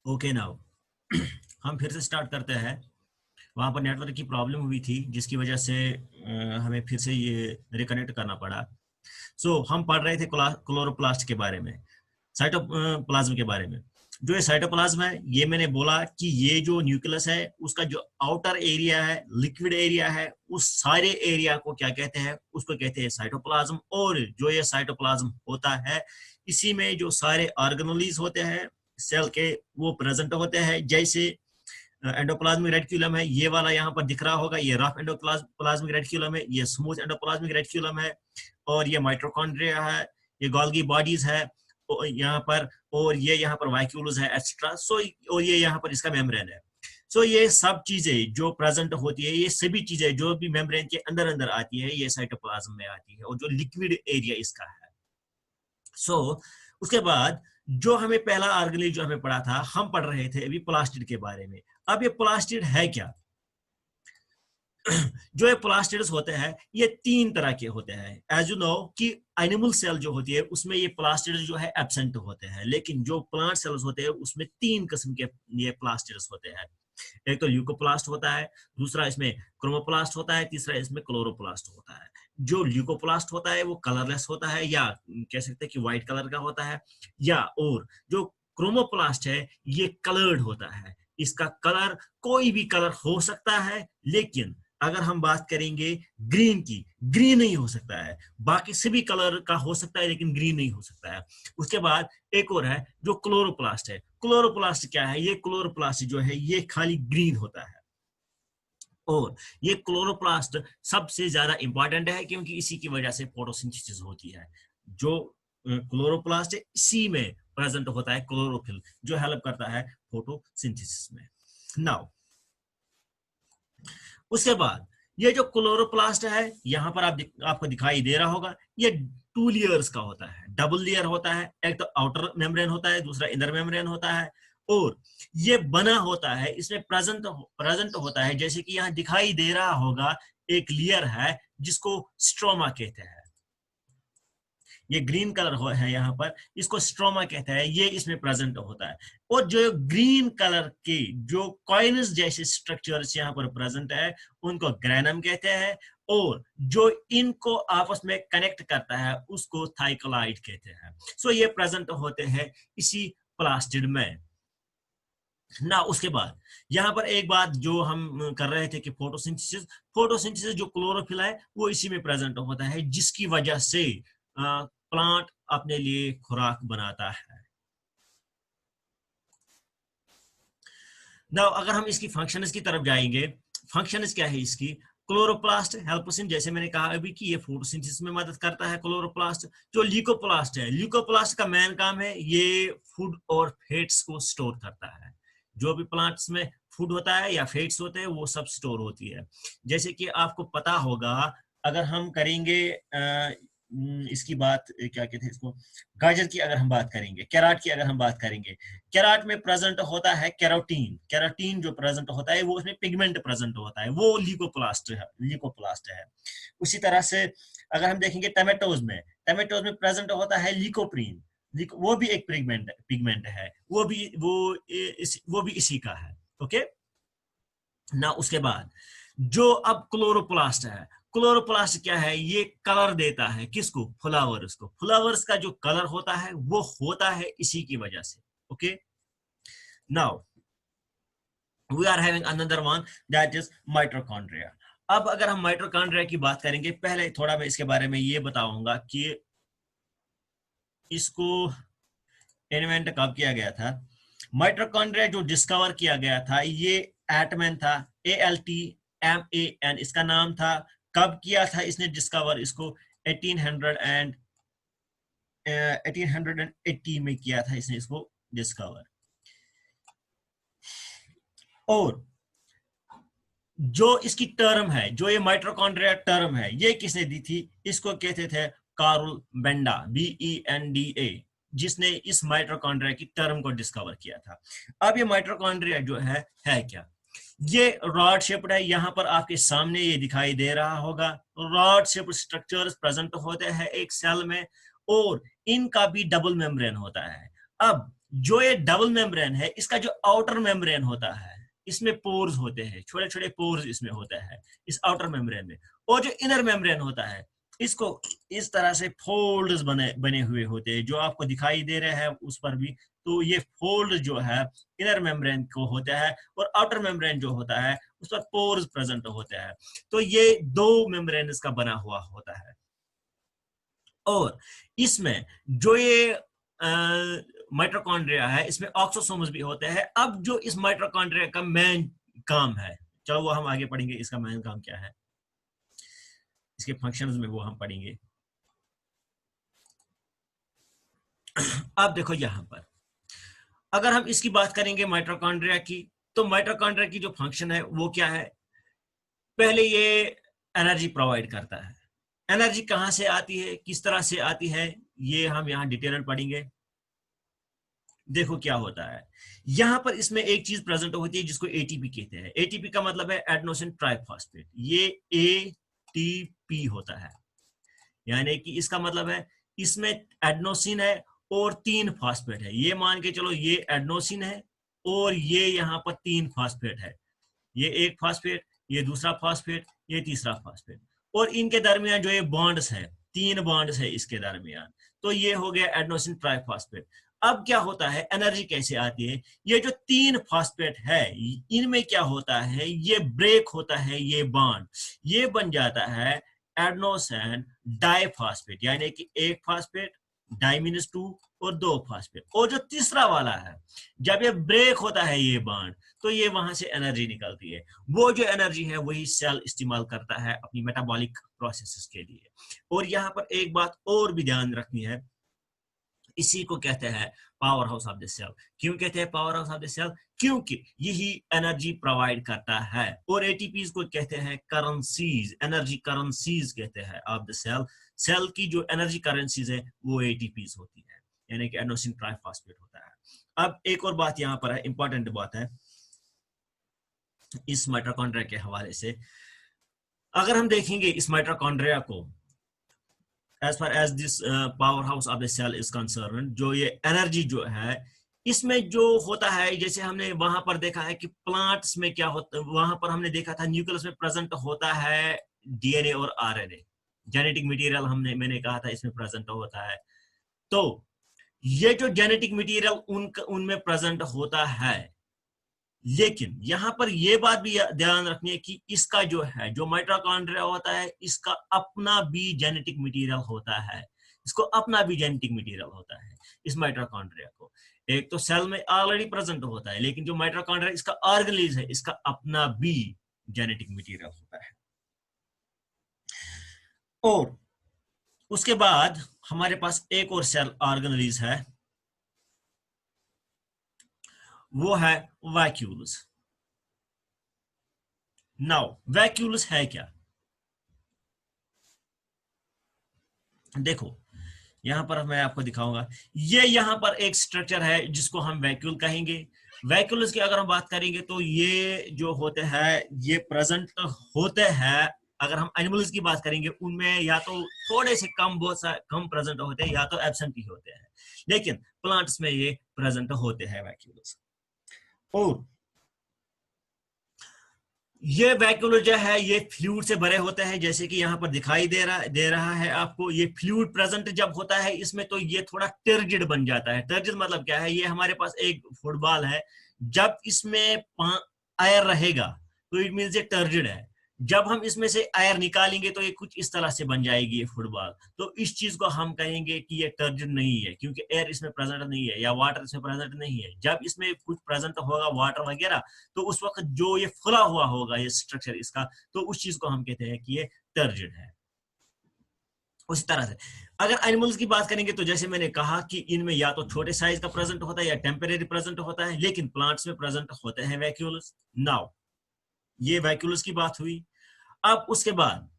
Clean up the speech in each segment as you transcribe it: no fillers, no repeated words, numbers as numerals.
Okay now हम फिर से स्टार्ट करते हैं। वहाँ पर नेटवर्क की प्रॉब्लम हुई थी जिसकी वजह से हमें फिर से ये रिकनेक्ट करना पड़ा। हम पढ़ रहे थे क्लोरोप्लास्ट के बारे में, साइटोप्लाज्म के बारे में। जो ये साइटोप्लाज्म है, ये मैंने बोला कि ये जो न्यूक्लियस है उसका जो आउटर एरिया है, लिक्विड एरिया है, उस सारे एरिया को क्या कहते हैं? उसको कहते हैं साइटोप्लाज्म। और जो ये साइटोप्लाज्म होता है, इसी में जो सारे ऑर्गेनेलीज होते हैं सेल के, वो प्रेजेंट होते हैं। जैसे एंडोप्लाज्मिक रेटिकुलम है, ये वाला यहाँ पर दिख रहा होगा, ये रफ एंडोप्लाज्मिक रेटिकुलम है, ये स्मूथ एंडोप्लाज्मिक रेटिकुलम है, और ये माइटोकॉन्ड्रिया है, ये गोल्गी बॉडीज है यहाँ पर, और ये यहाँ पर वाइक्यूल्स है एक्स्ट्रा। और ये यहाँ पर इसका मेम्ब्रेन है। ये सब चीजें जो प्रेजेंट होती है, ये सभी चीजें जो भी मेम्ब्रेन के अंदर अंदर आती है, ये साइटोप्लाज्म में आती है, और जो लिक्विड एरिया इसका है। उसके बाद जो हमें पहला ऑर्गेनेल जो हमें पढ़ा था, हम पढ़ रहे थे अभी प्लास्टिड के बारे में। अब ये प्लास्टिड है क्या? जो ये प्लास्टिड्स होते हैं, ये तीन तरह के होते हैं। एज यू नो कि एनिमल सेल जो होती है उसमें ये प्लास्टिड्स जो है एब्सेंट होते हैं, लेकिन जो प्लांट सेल्स होते हैं उसमें तीन किस्म के ये प्लास्टिड्स होते हैं। एक तो ल्यूकोप्लास्ट होता है, दूसरा इसमें क्रोमोप्लास्ट होता है, तीसरा इसमें क्लोरोप्लास्ट होता है। जो ल्यूकोप्लास्ट होता है वो कलरलेस होता है, या कह सकते हैं कि व्हाइट कलर का होता है, या और जो क्रोमोप्लास्ट है ये कलर्ड होता है। इसका कलर कोई भी कलर हो सकता है, लेकिन अगर हम बात करेंगे ग्रीन की, ग्रीन नहीं हो सकता है। बाकी सभी कलर का हो सकता है, लेकिन ग्रीन नहीं हो सकता है। उसके बाद एक और है जो क्लोरोप्लास्ट है। क्लोरोप्लास्ट क्या है? ये क्लोरोप्लास्ट जो है ये खाली ग्रीन होता है। और ये क्लोरोप्लास्ट सबसे ज्यादा इंपॉर्टेंट है, क्योंकि इसी की वजह से फोटोसिंथेसिस होती है। जो क्लोरोप्लास्ट है इसी में प्रेजेंट होता है क्लोरोफिल, जो हेल्प करता है फोटोसिंथेसिस में। नाउ उसके बाद ये जो क्लोरोप्लास्ट है, यहाँ पर आपको दिखाई दे रहा होगा, ये टू लेयर्स का होता है, डबल लेयर होता है। एक तो आउटर मेम्ब्रेन होता है, दूसरा इनर मेम्ब्रेन होता है। और ये बना होता है, इसमें प्रेजेंट होता है, जैसे कि यहाँ दिखाई दे रहा होगा एक लेयर है जिसको स्ट्रोमा कहते हैं। ये ग्रीन कलर है यहाँ पर, इसको स्ट्रोमा कहते हैं, ये इसमें प्रेजेंट होता है। और जो ग्रीन कलर के जो कॉइन्स जैसे स्ट्रक्चर्स यहाँ पर प्रेजेंट है, उनको ग्रेनम कहते हैं। और जो इनको आपस में कनेक्ट करता है उसको थाइकोलाइड कहते हैं। ये प्रेजेंट होते हैं इसी प्लास्टिड में ना। उसके बाद यहाँ पर एक बात जो हम कर रहे थे कि फोटोसिंथेसिस जो क्लोरोफिल है वो इसी में प्रेजेंट होता है, जिसकी वजह से प्लांट अपने लिए खुराक बनाता है। ना अगर हम इसकी फंक्शंस की तरफ जाएंगे, फंक्शंस क्या है इसकी? क्लोरोप्लास्ट हेल्प्स इन, जैसे मैंने कहा अभी कि ये फोटोसिंथेसिस में मदद करता है क्लोरोप्लास्ट। जो ल्यूकोप्लास्ट है, ल्यूकोप्लास्ट का मेन काम है ये फूड और फैट्स को स्टोर करता है। जो भी प्लांट्स में फूड होता है या फैट्स होते हैं वो सब स्टोर होती है। जैसे कि आपको पता होगा, अगर हम करेंगे इसकी बात, क्या कहते हैं इसको, गाजर की अगर हम बात करेंगे, कैराट की अगर हम बात करेंगे, कैराट में प्रेजेंट होता है कैरोटीन। कैरोटीन जो प्रेजेंट होता है वो उसमें पिगमेंट प्रेजेंट होता है, वो ल्यूकोप्लास्ट है। उसी तरह से अगर हम देखेंगे टमेटोज में प्रेजेंट होता है ल्यूकोप्रीन। वो भी एक पिगमेंट है, वो भी इसी का है। ओके ना। उसके बाद जो अब क्लोरोप्लास्ट है, क्लोरोप्लास्ट क्या है? ये कलर देता है किसको? फ्लावर्स को। फ्लावर्स का जो कलर होता है वो होता है इसी की वजह से। Okay now we are having another one, that is mitochondria. अब अगर हम माइटोकॉन्ड्रिया की बात करेंगे, पहले थोड़ा मैं इसके बारे में ये बताऊंगा कि इसको इन्वेंट कब किया गया था। माइटोकॉन्ड्रिया जो डिस्कवर किया गया था ये एटमैन था, ALTMAN इसका नाम था। कब किया था इसने डिस्कवर? इसको 1880 में किया था इसने इसको डिस्कवर। और जो इसकी टर्म है, जो ये माइटोकॉन्ड्रिया टर्म है, ये किसने दी थी? इसको कहते थे कार्ल बेंडा, BENDA, जिसने इस माइटोकॉन्ड्रिया की टर्म को डिस्कवर किया था। अब ये माइटोकॉन्ड्रिया जो है क्या? ये रॉड शेप्ड है, यहाँ पर आपके सामने ये दिखाई दे रहा होगा। रॉड शेप्ड स्ट्रक्चर्स प्रेजेंट होते हैं एक सेल में, और इनका भी डबल मेम्ब्रेन होता है। अब जो ये डबल मेम्ब्रेन है, इसका जो आउटर मेम्ब्रेन होता है, इसमें पोर्स होते हैं, छोटे छोटे पोर्स इसमें होता है इस आउटर मेम्ब्रेन में। और जो इनर मेम्ब्रेन होता है, इसको इस तरह से फोल्ड्स बने बने हुए होते हैं, जो आपको दिखाई दे रहे हैं उस पर भी। तो ये फोल्ड जो है इनर मेम्ब्रेन को होता है, और आउटर मेम्ब्रेन जो होता है उस पर पोर्स प्रेजेंट होते हैं। तो ये दो मेम्ब्रेन का बना हुआ होता है। और इसमें जो ये माइटोकॉन्ड्रिया है, इसमें ऑक्सोसोम्स भी होते हैं। अब जो इस माइटोकॉन्ड्रिया का मेन काम है, चलो वो हम आगे पढ़ेंगे, इसका मेन काम क्या है, इसके फंक्शंस में वो हम पढ़ेंगे। अब देखो यहां पर अगर हम इसकी बात करेंगे माइटोकॉन्ड्रिया की, तो माइटोकॉन्ड्रिया की जो फंक्शन है वो क्या है, पहले ये एनर्जी प्रोवाइड करता है। एनर्जी कहां से आती है, किस तरह से आती है, ये हम यहां डिटेल में पढ़ेंगे। देखो क्या होता है, यहां पर इसमें एक चीज प्रेजेंट होती है जिसको एटीपी कहते हैं। एटीपी का मतलब है एडेनोसिन ट्राइफॉस्फेट, ये एटीपी होता है। यानी कि इसका मतलब है इसमें एडेनोसिन है और 3 फास्फेट है। ये मान के चलो ये एडेनोसिन है और ये यहाँ पर 3 फास्फेट है, ये एक फास्फेट, ये दूसरा फास्फेट, ये तीसरा फास्फेट, और इनके दरमियान जो ये बॉन्ड्स है, 3 बॉन्ड्स है इसके दरमियान। तो ये हो गया एडेनोसिन ट्राइफॉस्फेट। अब क्या होता है, एनर्जी कैसे आती है, ये जो 3 फास्फेट है इनमें क्या होता है, ये ब्रेक होता है, ये बॉन्ड, ये बन जाता है एडेनोसिन डाइफॉस्फेट, यानी कि एक फास्फेट डाइमिनस 2 और 2 फास्फेट। और जो तीसरा वाला है, जब ये ब्रेक होता है ये बॉन्ड, तो ये वहां से एनर्जी निकलती है। वो जो एनर्जी है वही सेल इस्तेमाल करता है अपनी मेटाबॉलिक प्रोसेसेस के लिए। और यहाँ पर एक बात और भी ध्यान रखनी है, इसी को कहते हैं powerhouse of the cell. क्यों कहते हैं powerhouse of the cell, क्योंकि यही एनर्जी प्रोवाइड करता है। और एटीपीज को कहते हैं करेंसीज, एनर्जी करेंसीज कहते हैं ऑफ द सेल। सेल की जो एनर्जी करेंसीज है वो एटीपीज होती है, यानी कि एडेनोसिन ट्राइफॉस्फेट होता है। अब एक और बात यहाँ पर है, इंपॉर्टेंट बात है इस माइटोकॉन्ड्रिया के हवाले से। अगर हम देखेंगे इस माइटोकॉन्ड्रिया को, as far as this powerhouse of the cell is concerned, जो ये एनर्जी जो है इसमें जो होता है, जैसे हमने वहां पर देखा है कि प्लांट्स में क्या होता है, वहां पर हमने देखा था न्यूक्लियस में प्रेजेंट होता है डीएनए और आरएनए, जेनेटिक मटेरियल मैंने कहा था इसमें प्रेजेंट होता है। तो ये जो जेनेटिक मटेरियल उनमें प्रेजेंट होता है, लेकिन यहां पर यह बात भी ध्यान रखनी है कि इसका जो है, जो माइटोकॉन्ड्रिया होता है, इसका अपना भी जेनेटिक मटेरियल होता है, इसको अपना भी जेनेटिक मटेरियल होता है इस माइटोकॉन्ड्रिया को। एक तो सेल में ऑलरेडी प्रेजेंट होता है, लेकिन जो माइटोकॉन्ड्रिया इसका ऑर्गेनेल है, इसका अपना भी जेनेटिक मटेरियल होता है। और उसके बाद हमारे पास एक और सेल ऑर्गेनेल है, वो है वैक्यूल्स। नाउ वैक्यूल्स है क्या, देखो यहां पर मैं आपको दिखाऊंगा। ये यहां पर एक स्ट्रक्चर है जिसको हम वैक्यूल कहेंगे। वैक्यूल्स की अगर हम बात करेंगे तो ये जो होते हैं ये प्रेजेंट होते हैं। अगर हम एनिमल्स की बात करेंगे उनमें या तो थोड़े से कम, बहुत सा कम प्रेजेंट होते हैं, या तो एब्सेंट ही होते हैं, लेकिन प्लांट्स में ये प्रेजेंट होते हैं वैक्यूल्स। और ये वैक्यूल जो है ये फ्लूइड से भरे होते हैं, जैसे कि यहाँ पर दिखाई दे रहा है आपको। ये फ्लूइड प्रेजेंट जब होता है इसमें, तो ये थोड़ा टर्जिड बन जाता है। टर्जिड मतलब क्या है, ये हमारे पास एक फुटबॉल है, जब इसमें एयर रहेगा तो इट मीन ये टर्जिड है। जब हम इसमें से एयर निकालेंगे तो ये कुछ इस तरह से बन जाएगी ये फुटबॉल। तो इस चीज को हम कहेंगे कि ये टर्जिड नहीं है, क्योंकि एयर इसमें प्रेजेंट नहीं है या वाटर इसमें प्रेजेंट नहीं है। जब इसमें कुछ प्रेजेंट होगा वाटर वगैरह, तो उस वक्त जो ये फुला हुआ होगा ये स्ट्रक्चर इसका, तो उस चीज को हम कहते हैं कि ये टर्जिड है। उसी तरह से अगर एनिमल्स की बात करेंगे तो जैसे मैंने कहा कि इनमें या तो छोटे साइज का प्रेजेंट होता है या टेम्परेरी प्रेजेंट होता है, लेकिन प्लांट्स में प्रेजेंट होते हैं वैक्यूल्स। नाउ ये वैक्यूल्स की बात हुई। अब उसके बाद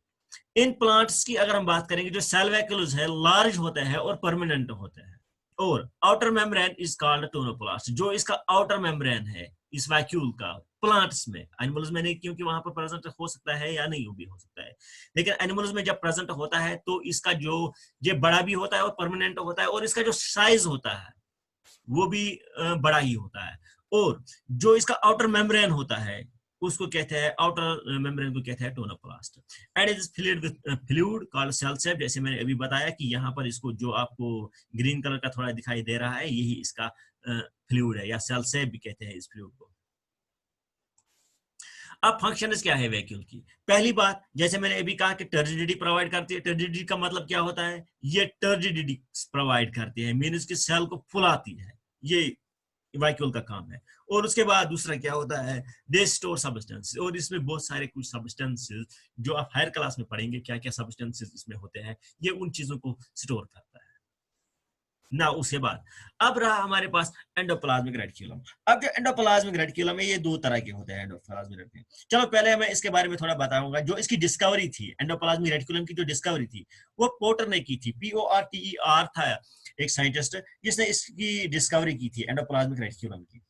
इन प्लांट्स की अगर हम बात करेंगे, जो सेल वैक्यूल्स है लार्ज होते हैं और परमानेंट होते हैं। और outer membrane is called tonoplast, जो इसका आउटर मेम्ब्रेन है इस वैक्यूल का प्लांट्स में। एनिमल्स में नहीं, क्योंकि वहां पर प्रेजेंट हो सकता है या नहीं भी हो सकता है, लेकिन एनिमल्स में जब प्रेजेंट होता है तो इसका जो ये बड़ा भी होता है और परमानेंट होता है, और इसका जो साइज होता है वो भी बड़ा ही होता है। और जो इसका आउटर मेम्ब्रेन होता है उसको कहते हैं, आउटर मेम्ब्रेन को कहते हैं tonoplast. And it is filled with fluid called cell sap. जैसे मैंने अभी बताया कि यहाँ पर इसको जो आपको ग्रीन कलर का थोड़ा दिखाई दे रहा है, यही इसका फ्लूइड है, या सेल सेप भी कहते हैं इस फ्लूइड को। अब फंक्शंस क्या है वैक्यूल की? पहली बात, जैसे मैंने अभी कहा कि टर्जिडिटी प्रोवाइड करती है। टर्जिडिटी का मतलब क्या होता है? ये टर्जिडिटी प्रोवाइड करती है, मींस कि सेल को फुलाती है, ये वैक्यूल का काम है। और उसके बाद दूसरा क्या होता है? दे स्टोर सब्सटेंसेस, और इसमें बहुत सारे कुछ सब्सटेंसेस जो आप हायर क्लास में पढ़ेंगे, क्या क्या सब्सटेंसेस इसमें होते हैं, ये उन चीजों को स्टोर करता है ना। उसके बाद अब रहा हमारे पास एंडोप्लाज्मिक रेटिकुलम। अब जो एंडोप्लाज्मिक रेटिकुलम है, ये दो तरह के होते हैं एंडोप्लाज्मिक रेटिकुलम। चलो पहले मैं इसके बारे में थोड़ा बताऊंगा। जो इसकी डिस्कवरी थी, एंडोप्लाज्मिक रेटिकुलम की जो डिस्कवरी थी, वो पोर्टर ने की थी। PORTER था एक साइंटिस्ट जिसने इसकी डिस्कवरी की थी, एंडोप्लाज्मिक रेटिकुलम की।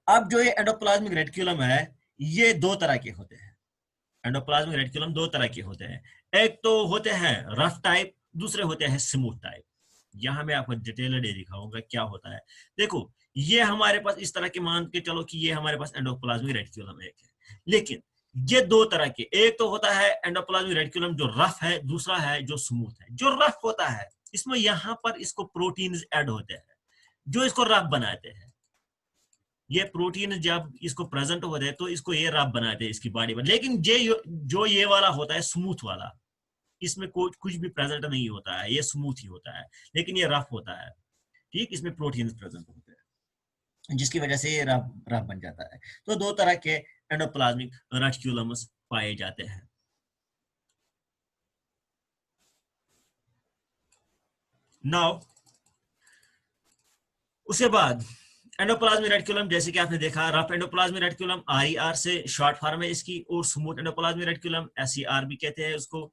अब जो ये एंडोप्लाज्मिक रेटिकुलम है, ये दो तरह के होते हैं। एंडोप्लाज्मिक रेटिकुलम दो तरह के होते हैं। एक तो होते हैं रफ टाइप, दूसरे होते हैं स्मूथ टाइप। यहां मैं आपको डिटेल दिखाऊंगा क्या होता है। देखो, ये हमारे पास इस तरह के, मान के चलो कि ये हमारे पास एंडोप्लाज्मिक रेटिकुलम एक है, लेकिन ये दो तरह के, एक तो होता है एंडोप्लाज्मिक रेटिकुलम जो रफ है, दूसरा है जो स्मूथ है। जो रफ होता है, इसमें यहां पर इसको प्रोटीन ऐड होते हैं जो इसको रफ बनाते हैं। ये प्रोटीन जब इसको प्रेजेंट होते हैं तो इसको ये रफ बनाते हैं इसकी बॉडी में। लेकिन जो ये वाला होता है स्मूथ वाला, इसमें कुछ भी प्रेजेंट नहीं होता है, ये स्मूथ ही होता है, लेकिन ये रफ होता है। ठीक, इसमें प्रोटीन प्रेजेंट होते हैं जिसकी वजह से ये रफ रफ बन जाता है। तो दो तरह के एंडोप्लाज्मिक रेटिकुलम्स पाए जाते हैं। नाउ उसके बाद एंडोप्लाज्मिक रेटिकुलम, जैसे कि आपने देखा, रफ एंडोप्लाज्मिक रेटिकुलम RER से शॉर्ट फॉर्म है इसकी, और स्मूथ एंडोप्लाज्मिक रेटिकुलम SER भी कहते हैं उसको,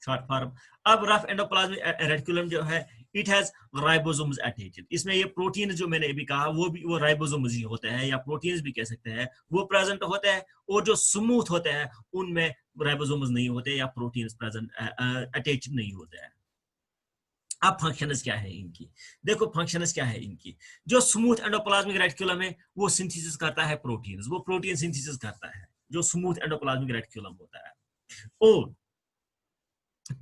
शॉर्ट फॉर्म। अब रफ एंडोप्लाज्मिक रेटिकुलम जो है, इट हैज राइबोसोम्स अटैच्ड। इसमें ये प्रोटीन जो मैंने अभी कहा, वो राइबोसोम्स ही होते हैं, या प्रोटीन्स भी कह सकते हैं, वो प्रेजेंट होते हैं। और जो स्मूथ होते हैं उनमें राइबोसोम्स नहीं होते, या प्रोटीन्स प्रेजेंट अटैच्ड नहीं होते हैं। अब फंक्शंस क्या है इनकी? देखो फंक्शंस क्या है इनकी। जो स्मूथ एंडोप्लाज्मिक रेटिकुलम है, वो सिंथेसिस करता है प्रोटीन्स, वो प्रोटीन सिंथेसिस करता है, जो स्मूथ एंडोप्लाज्मिक रेटिकुलम होता है। और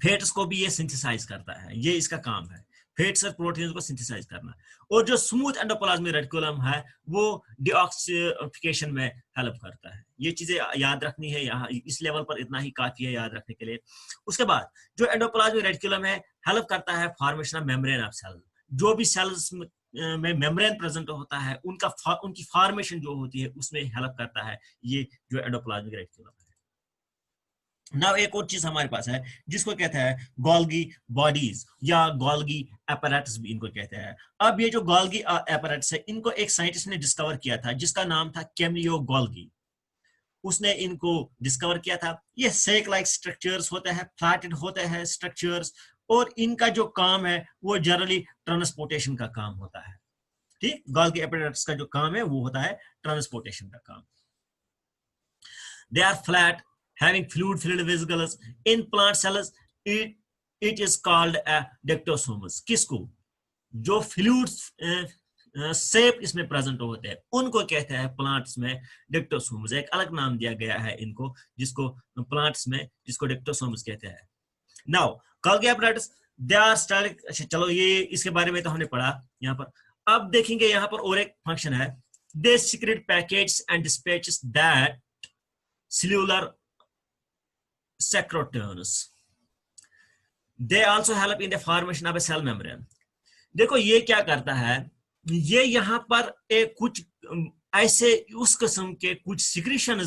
फैट्स को भी ये सिंथेसाइज करता है, ये इसका काम है, फैट्स और प्रोटीन्स को सिंथेसाइज करना। और जो स्मूथ एंडोप्लाज्मिक रेटिकुलम है, वो डीऑक्सीफिकेशन में हेल्प करता है। ये चीजें याद रखनी है, यहाँ इस लेवल पर इतना ही काफी है याद रखने के लिए। उसके बाद जो एंडोप्लाज्मिक रेटिकुलम है, हेल्प करता है formation of membrane of cell. जो भी सेल्स में मेम्ब्रेन प्रेजेंट होता है, उनकी फॉर्मेशन जो होती है उसमें हेल्प करता है ये जो एंडोप्लाज्मिक रेटिकुलम है। नाउ एक और चीज हमारे पास है जिसको कहते हैं गोल्गी बॉडीज, या गोल्गी एपैरेटस भी इनको कहते हैं। अब ये जो गोल्गी एपैरेटस है, इनको एक साइंटिस्ट ने डिस्कवर किया था जिसका नाम था कैमियो गोल्गी। उसने इनको डिस्कवर किया था। ये सेक लाइक स्ट्रक्चर्स होते हैं, फ्लैटेड होते हैं स्ट्रक्चर्स, और इनका जो काम है वो जनरली ट्रांसपोर्टेशन का काम होता है। ठीक, गोल्गी एपैरेटस का जो काम है वो होता है ट्रांसपोर्टेशन का काम। They are flat, having fluid-filled vesicles. In plant cells, it is called a dictosomus. किसको? जो फ्लूइड शेप इसमें प्रेजेंट होते हैं उनको कहते हैं प्लांट्स में डिक्टोसोम्स। एक अलग नाम दिया गया है इनको, जिसको प्लांट्स में जिसको डिक्टोसोम्स कहते हैं। Now Golgi apparatus, they are stylic. अच्छा चलो, ये इसके बारे में तो हमने पढ़ा यहाँ पर। अब देखेंगे यहाँ पर और एक फंक्शन है, they secrete packets and dispatches that cellular secretones. They also help in the formation of a cell membrane. देखो ये क्या करता है, ये यहाँ पर एक कुछ ऐसे उस किस्म के कुछ सिक्रीशन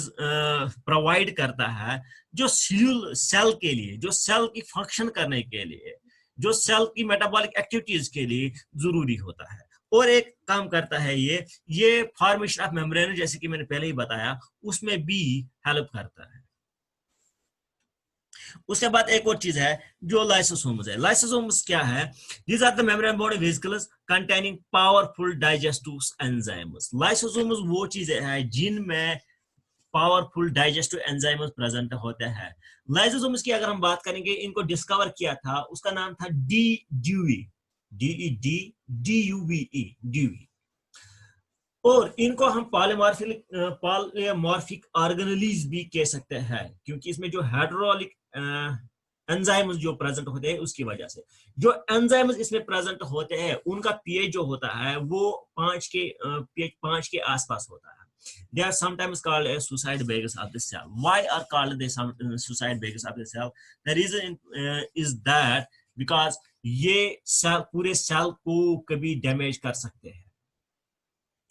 प्रोवाइड करता है जो सेल के लिए, जो सेल की फंक्शन करने के लिए, जो सेल की मेटाबॉलिक एक्टिविटीज के लिए जरूरी होता है। और एक काम करता है ये फॉर्मेशन ऑफ मेम्ब्रेन, जैसे कि मैंने पहले ही बताया, उसमें भी हेल्प करता है। उसके बाद एक और चीज है जो लाइसोसोम्स है। लाइसोसोम्स क्या है? These are the membrane body vesicles containing powerful digestive enzymes. Lysosomes वो चीजें हैं जिनमें पावरफुल डाइजेस्टिव एंजाइम्स प्रेजेंट होते हैं। लाइसोसोम्स की अगर हम बात करेंगे, इनको डिस्कवर किया था, उसका नाम था डी ड्यूई। DUVE। और इनको हम पॉलीमॉर्फिक ऑर्गेनेलीज भी कह सकते हैं, क्योंकि इसमें जो हाइड्रोलिक एंजाइम्स जो प्रेजेंट होते हैं उसकी वजह से। जो एंजाइम्स इसमें प्रेजेंट होते हैं उनका पीएच जो होता है वो पीएच 5 के आसपास होता है। They are sometimes called as suicide bags of the cell. Why are called the suicide bags of the cell? The reason is that because ये सेल पूरे सेल को कभी डैमेज कर सकते हैं।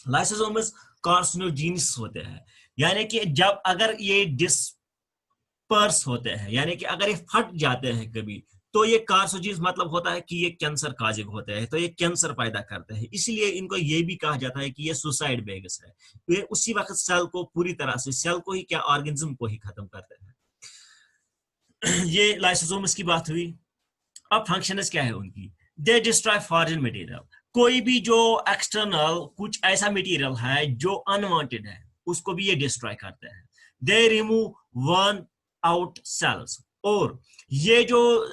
लाइसोसोम्स कार्सिनोजेनिस होते हैं, यानी कि जब अगर ये डिस्पर्स होते हैं, यानी कि अगर ये फट जाते हैं कभी, तो ये कार्सिनोजेनिस मतलब होता है कि ये कैंसर काजिक होते हैं, तो ये कैंसर पैदा करते हैं। इसलिए इनको ये भी कहा जाता है कि ये सुसाइड बैग्स है। ये उसी वक्त सेल को पूरी तरह से, सेल को ही क्या, ऑर्गेनिज्म को ही खत्म करते हैं। ये लाइसोसोम्स की बात हुई। अब फंक्शंस क्या है उनकी? दे डिस्ट्रॉय फॉरेन मटेरियल। कोई भी जो एक्सटर्नल कुछ ऐसा मटेरियल है जो अनवांटेड है उसको भी ये डिस्ट्रॉय करते हैं। They remove worn out sales. और ये जो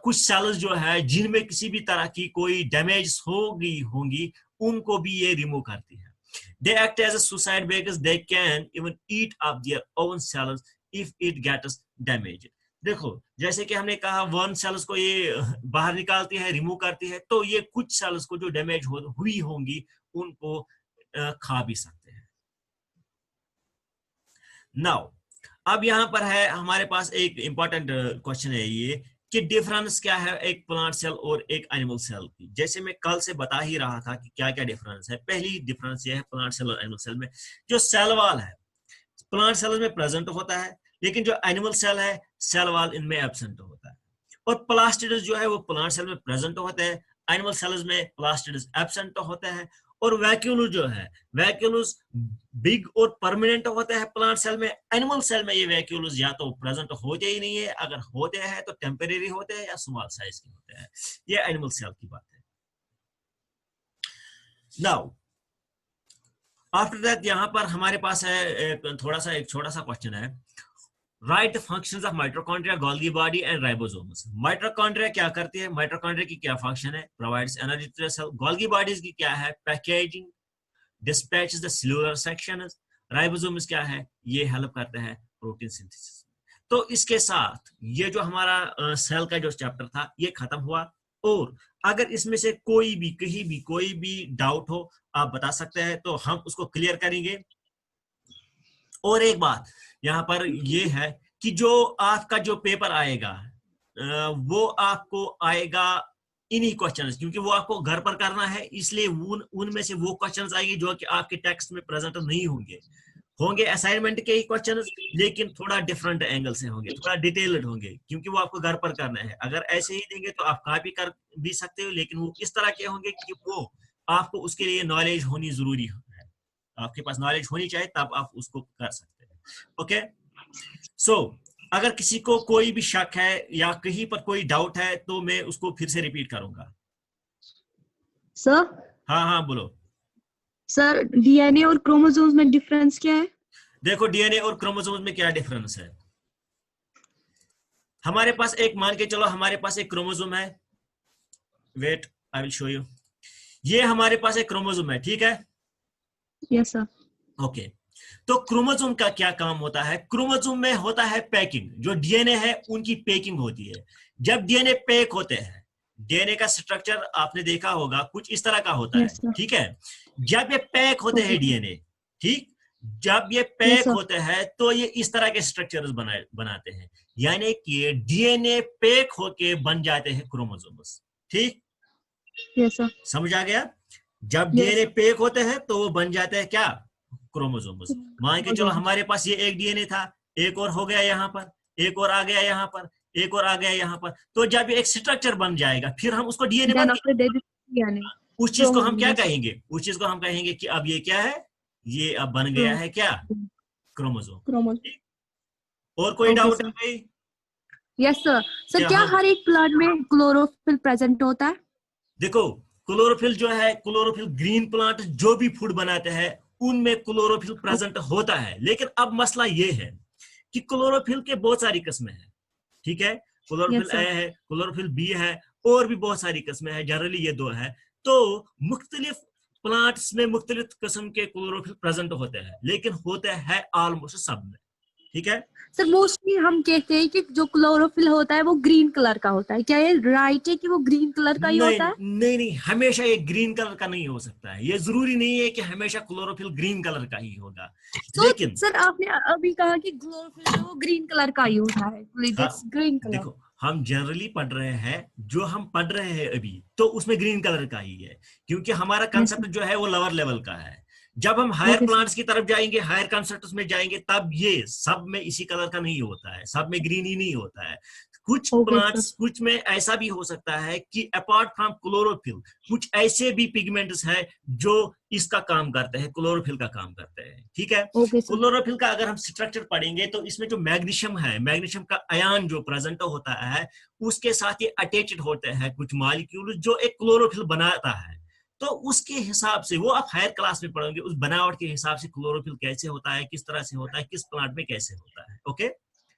कुछ सेल्स जो है जिनमें किसी भी तरह की कोई डैमेज होंगी उनको भी ये रिमूव करती है। They act as a suicide bags. They can even eat up their own cells if it gets damaged. देखो, जैसे कि हमने कहा वर्न सेल्स को ये बाहर निकालती है, रिमूव करती है, तो ये कुछ सेल्स को जो डैमेज हुई होंगी उनको खा भी सकते हैं। नाउ अब यहां पर है हमारे पास एक इंपॉर्टेंट क्वेश्चन है ये कि डिफरेंस क्या है एक प्लांट सेल और एक एनिमल सेल की। जैसे मैं कल से बता ही रहा था कि क्या क्या डिफरेंस है। पहली डिफरेंस ये है प्लांट सेल और एनिमल सेल में, जो सेल वॉल है प्लांट सेल में प्रेजेंट होता है, लेकिन जो एनिमल सेल है सेल वॉल इनमें एब्सेंट होता है। और प्लास्टिड्स जो है वो प्लांट सेल में प्रेजेंट होते हैं, एनिमल सेल्स में प्लास्टिड्स एब्सेंट होते हैं। और वैक्यूल्स जो है, वैक्यूल्स बिग और परमानेंट होते हैं प्लांट सेल में। एनिमल सेल में ये वैक्यूल्स या तो प्रेजेंट होते ही नहीं है, अगर होते हैं तो टेम्परेरी होते हैं या स्मॉल साइज के होते हैं। ये एनिमल सेल की बात है। नाउ आफ्टर दैट यहाँ पर हमारे पास है एक छोटा सा क्वेश्चन है। Write functions of mitochondria, Golgi body and ribosomes. Mitochondria क्या करती है, माइटोकॉन्ड्रिया की क्या फंक्शन है? Provides energy to the cell. Golgi bodies की क्या है? Packaging, dispatches the cellular sections. Ribosomes क्या है? ये हेल्प करते हैं प्रोटीन सिंथेसिस। तो इसके साथ ये जो हमारा सेल का जो चैप्टर था ये खत्म हुआ। और अगर इसमें से कोई भी कहीं भी कोई भी डाउट हो आप बता सकते हैं, तो हम उसको क्लियर करेंगे। और एक बात यहाँ पर ये है कि जो आपका जो पेपर आएगा वो आपको आएगा इन्हीं क्वेश्चंस, क्योंकि वो आपको घर पर करना है, इसलिए उनमें से वो क्वेश्चंस आएंगे जो कि आपके टेक्स्ट में प्रेजेंट नहीं होंगे असाइनमेंट के ही क्वेश्चंस, लेकिन थोड़ा डिफरेंट एंगल से होंगे, थोड़ा डिटेल्ड होंगे, क्योंकि वो आपको घर पर करना है। अगर ऐसे ही देंगे तो आप कॉपी कर भी सकते हो, लेकिन वो इस तरह के होंगे कि वो आपको उसके लिए नॉलेज होनी जरूरी है, आपके पास नॉलेज होनी चाहिए तब आप उसको कर सकते हैं। ओके, सो अगर किसी को कोई भी शक है या कहीं पर कोई डाउट है तो मैं उसको फिर से रिपीट करूंगा। सर, हाँ बोलो। सर डीएनए और क्रोमोसोम्स में डिफरेंस क्या है? देखो, डीएनए और क्रोमोसोम्स में क्या डिफरेंस है। हमारे पास एक, मान के चलो हमारे पास एक क्रोमोसोम है, wait I will show you. ये हमारे पास एक क्रोमोसोम है, ठीक है? Yes sir. ओके, तो क्रोमोसोम का क्या काम होता है? क्रोमोसोम में होता है पैकिंग। जो डीएनए है उनकी पैकिंग होती है। जब डीएनए पैक होते हैं, डीएनए का स्ट्रक्चर आपने देखा होगा कुछ इस तरह का होता Yes, है, ठीक है? जब ये पैक होते हैं डीएनए, ठीक, जब ये पैक Yes, होते हैं तो ये इस तरह के स्ट्रक्चर्स बनाते हैं, यानी कि डीएनए पैक होके बन जाते हैं क्रोमोसोम्स, ठीक? yes, sir. समझ आ गया? जब Yes. डीएनए पैक होते हैं तो वो बन जाते हैं क्या? क्रोमोसोम्स। मान के चलो हमारे पास ये एक डीएनए था, एक और हो गया यहाँ पर, एक और आ गया यहाँ पर, एक और आ गया यहाँ पर। तो जब एक स्ट्रक्चर बन जाएगा फिर हम उसको डीएनए Then मत, after that DNA. उस चीज को हम क्या Chromosomes. कहेंगे? उस चीज को हम कहेंगे कि अब ये क्या है? ये अब बन गया है क्या? क्रोमोसोम। Chromosome. और कोई Okay, डाउट sir. है भाई? Yes, sir. सर क्या क्या हाँ? हर एक प्लांट में क्लोरोफिल प्रेजेंट होता है? देखो, क्लोरोफिल जो है, क्लोरोफिल ग्रीन प्लांट जो भी फूड बनाते हैं उनमें क्लोरोफिल प्रेजेंट होता है। लेकिन अब मसला ये है कि क्लोरोफिल के बहुत सारी किस्में हैं, ठीक है? Chlorophyll Yes, sir. ए है, क्लोरोफिल बी है, और भी बहुत सारी किस्में हैं, जनरली ये दो है। तो मुख्तलिफ प्लांट्स में मुख्तलिफ किस्म के क्लोरोफिल प्रेजेंट होते हैं, लेकिन होते हैं ऑलमोस्ट सब में। ठीक है सर मोस्टली हम कहते हैं कि जो क्लोरोफिल होता है वो ग्रीन कलर का होता है, क्या ये राइट है कि वो ग्रीन कलर का ही नहीं होता है? नहीं नहीं, हमेशा ये ग्रीन कलर का नहीं हो सकता है। ये जरूरी नहीं है कि हमेशा क्लोरोफिल ग्रीन कलर का ही होगा, तो लेकिन सर आपने अभी कहा कि क्लोरोफिल जो वो ग्रीन कलर का ही होता है, हाँ, दैट्स ग्रीन कलर। देखो हम जनरली पढ़ रहे हैं, जो हम पढ़ रहे हैं अभी तो उसमें ग्रीन कलर का ही है, क्योंकि हमारा यस कंसेप्ट जो है वो लोअर लेवल का है। जब हम हायर ओके सर। प्लांट्स की तरफ जाएंगे, हायर कंसेप्ट्स में जाएंगे, तब ये सब में इसी कलर का नहीं होता है, सब में ग्रीन ही नहीं होता है। कुछ ओके सर। प्लांट्स, कुछ में ऐसा भी हो सकता है कि अपार्ट फ्रॉम क्लोरोफिल कुछ ऐसे भी पिगमेंट्स हैं जो इसका काम करते हैं, क्लोरोफिल का काम करते हैं। ठीक है, ओके सर। क्लोरोफिल का अगर हम स्ट्रक्चर पढ़ेंगे तो इसमें जो मैग्नीशियम है, मैग्नीशियम का आयन जो प्रेजेंट होता है, उसके साथ ये अटैच्ड होते हैं कुछ मॉलिक्यूल जो एक क्लोरोफिल बनाता है। तो उसके हिसाब से वो आप हायर क्लास में पढ़ोगे, उस बनावट के हिसाब से क्लोरोफिल कैसे होता है, किस तरह से होता है, किस प्लांट में कैसे होता है। Okay,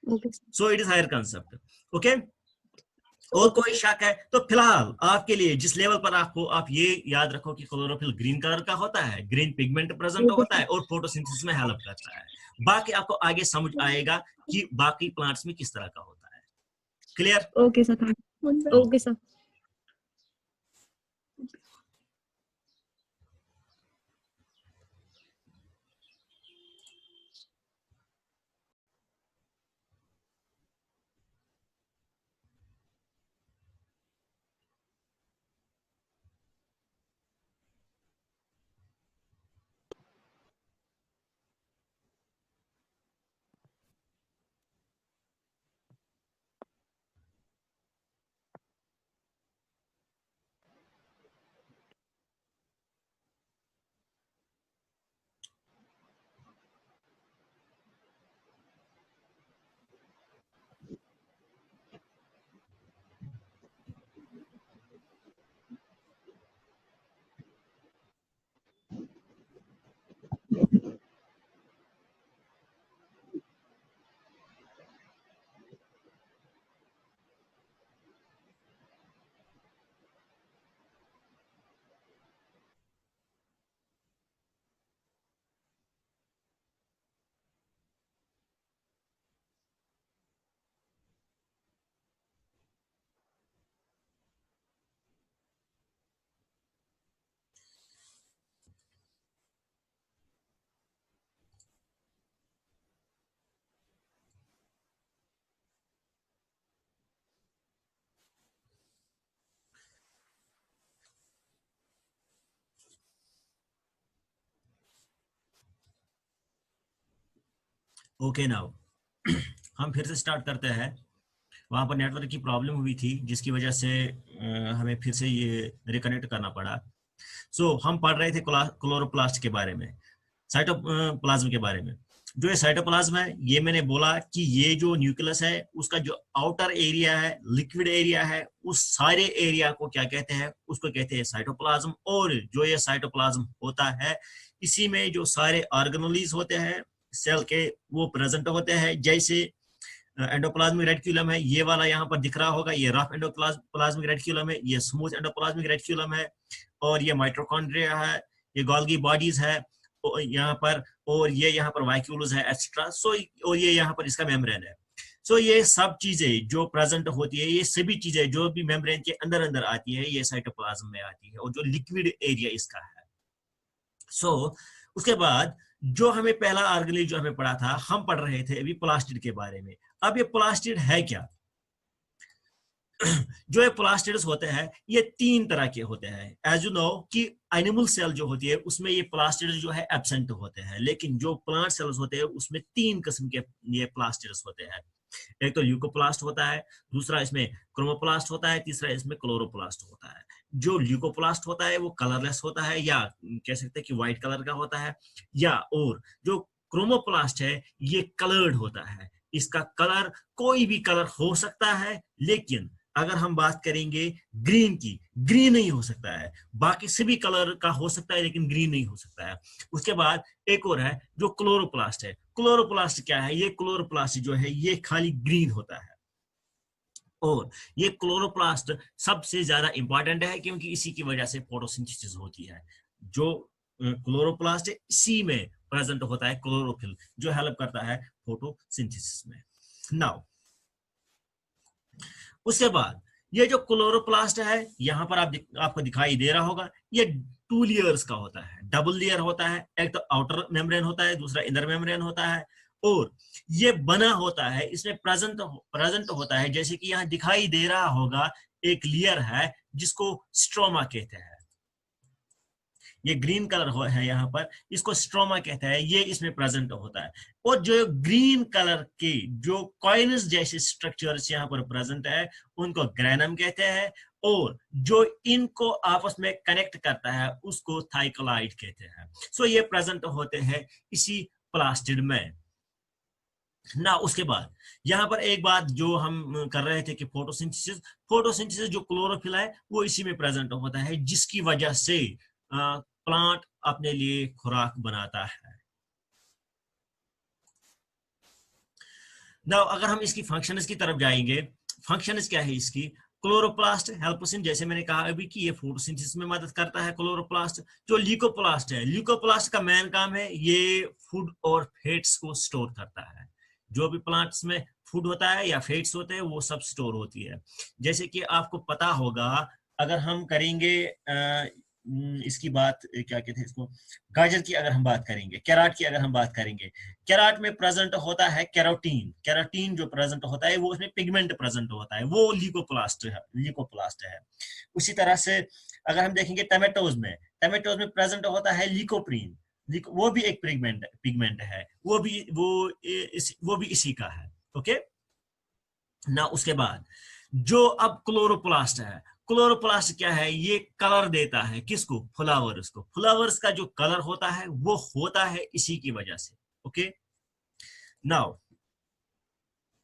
okay sir. So it is higher concept. Okay, और ओके कोई सर। शक है तो फिलहाल आपके लिए जिस लेवल पर आपको, आप ये याद रखो कि क्लोरोफिल ग्रीन कलर का होता है, ग्रीन पिगमेंट प्रेजेंट ओके होता सर। है और फोटोसिंथेसिस में हेल्प करता है। बाकी आपको आगे समझ आएगा कि बाकी प्लांट्स में किस तरह का होता है। Clear? Okay sir, thank you. Okay sir. Okay, now हम फिर से स्टार्ट करते हैं। वहां पर नेटवर्क की प्रॉब्लम हुई थी जिसकी वजह से हमें फिर से ये रिकनेक्ट करना पड़ा। सो हम पढ़ रहे थे क्लोरोप्लास्ट के बारे में, साइटोप्लाज्म के बारे में। जो ये साइटोप्लाज्म है, ये मैंने बोला कि ये जो न्यूक्लियस है उसका जो आउटर एरिया है, लिक्विड एरिया है, उस सारे एरिया को क्या कहते हैं, उसको कहते हैं साइटोप्लाज्म। और जो ये साइटोप्लाज्म होता है, इसी में जो सारे ऑर्गेनेल्स होते हैं सेल के वो प्रेजेंट होते हैं। जैसे एंडोप्लाज्मिक रेटिकुलम है, ये वाला यहाँ पर दिख रहा होगा, ये रफ एंडोप्लाज्मिक रेटिकुलम है, ये स्मूथ एंडोप्लाज्मिक रेटिकुलम है, और ये माइटोकॉन्ड्रिया है, ये गोल्गी बॉडीज है यहाँ पर, और ये यहाँ पर वाइक्यूल्स है एक्स्ट्रा। सो और ये यहाँ पर इसका मेम्ब्रेन है। सो ये सब चीजें जो प्रेजेंट होती है, ये सभी चीजें जो भी मेम्ब्रेन के अंदर अंदर आती है, ये साइटोप्लाज्म में आती है, और जो लिक्विड एरिया इसका है। सो उसके बाद जो हमें पहला ऑर्गेनेल जो हमें पढ़ा था, हम पढ़ रहे थे अभी प्लास्टिड के बारे में। अब ये प्लास्टिड है क्या? जो ये प्लास्टिड्स होते हैं, ये तीन तरह के होते हैं। एज यू नो कि एनिमल सेल जो होती है उसमें ये प्लास्टिड्स जो है एब्सेंट होते हैं, लेकिन जो प्लांट सेल्स होते हैं उसमें तीन किस्म के ये प्लास्टिड्स होते हैं। एक तो ल्यूकोप्लास्ट होता है, दूसरा इसमें क्रोमोप्लास्ट होता है, तीसरा इसमें क्लोरोप्लास्ट होता है। जो ल्यूकोप्लास्ट होता है वो कलरलेस होता है, या कह सकते हैं कि व्हाइट कलर का होता है, या और जो क्रोमोप्लास्ट है ये कलर्ड होता है। इसका कलर कोई भी कलर हो सकता है, लेकिन अगर हम बात करेंगे ग्रीन की, ग्रीन नहीं हो सकता है। बाकी सभी कलर का हो सकता है लेकिन ग्रीन नहीं हो सकता है। उसके बाद एक और है जो क्लोरोप्लास्ट है। क्लोरोप्लास्ट क्या है? ये क्लोरोप्लास्ट जो है ये खाली ग्रीन होता है। और ये क्लोरोप्लास्ट सबसे ज्यादा इंपॉर्टेंट है क्योंकि इसी की वजह से फोटोसिंथेसिस होती है। जो क्लोरोप्लास्ट है इसी में प्रेजेंट होता है क्लोरोफिल, जो हेल्प करता है फोटोसिंथेसिस में। नाउ उसके बाद ये जो क्लोरोप्लास्ट है यहाँ पर आपको दिखाई दे रहा होगा, ये 2 लेयर्स का होता है, डबल लेयर होता है। एक तो आउटर मेम्ब्रेन होता है, दूसरा इनर मेम्ब्रेन होता है, और ये बना होता है, इसमें प्रेजेंट होता है, जैसे कि यहाँ दिखाई दे रहा होगा एक लेयर है जिसको स्ट्रोमा कहते हैं। ये ग्रीन कलर है यहाँ पर, इसको स्ट्रोमा कहते हैं, ये इसमें प्रेजेंट होता है। और जो ग्रीन कलर के जो कॉइन्स जैसे स्ट्रक्चर्स यहाँ पर प्रेजेंट है उनको ग्रेनम कहते हैं, और जो इनको आपस में कनेक्ट करता है उसको थाइकोलाइड कहते हैं। सो ये प्रेजेंट होते हैं इसी प्लास्टिड में ना। उसके बाद यहाँ पर एक बात जो हम कर रहे थे कि फोटोसिंथेसिस जो क्लोरोफिल है वो इसी में प्रेजेंट होता है, जिसकी वजह से प्लांट अपने लिए खुराक बनाता है। नाउ अगर हम इसकी फंक्शंस की तरफ जाएंगे, फंक्शंस क्या है इसकी? क्लोरोप्लास्ट हेल्पोसिन, जैसे मैंने कहा अभी कि ये फोटोसिंथेसिस में मदद करता है क्लोरोप्लास्ट। जो ल्यूकोप्लास्ट है, ल्यूकोप्लास्ट का मेन काम है ये फूड और फैट्स को स्टोर करता है। जो भी प्लांट्स में फूड होता है या फैट्स होते हैं वो सब स्टोर होती है। जैसे कि आपको पता होगा, अगर हम करेंगे इसकी बात, क्या कहते हैं इसको, गाजर की अगर हम बात करेंगे, कैरेट की अगर हम बात करेंगे, कैरेट में प्रेजेंट होता है कैरोटीन। कैरोटीन जो प्रेजेंट होता है वो उसमें पिगमेंट प्रेजेंट होता है, वो ल्यूकोप्लास्ट है। उसी तरह से अगर हम देखेंगे टमेटोज में प्रेजेंट होता है ल्यूकोप्रीन, वो भी एक पिगमेंट है, वो भी इसी का है। ओके ना। उसके बाद जो अब क्लोरोप्लास्ट है, क्लोरोप्लास्ट क्या है? ये कलर देता है किसको? फ्लावर्स को। फ्लावर्स का जो कलर होता है वो होता है इसी की वजह से। Okay now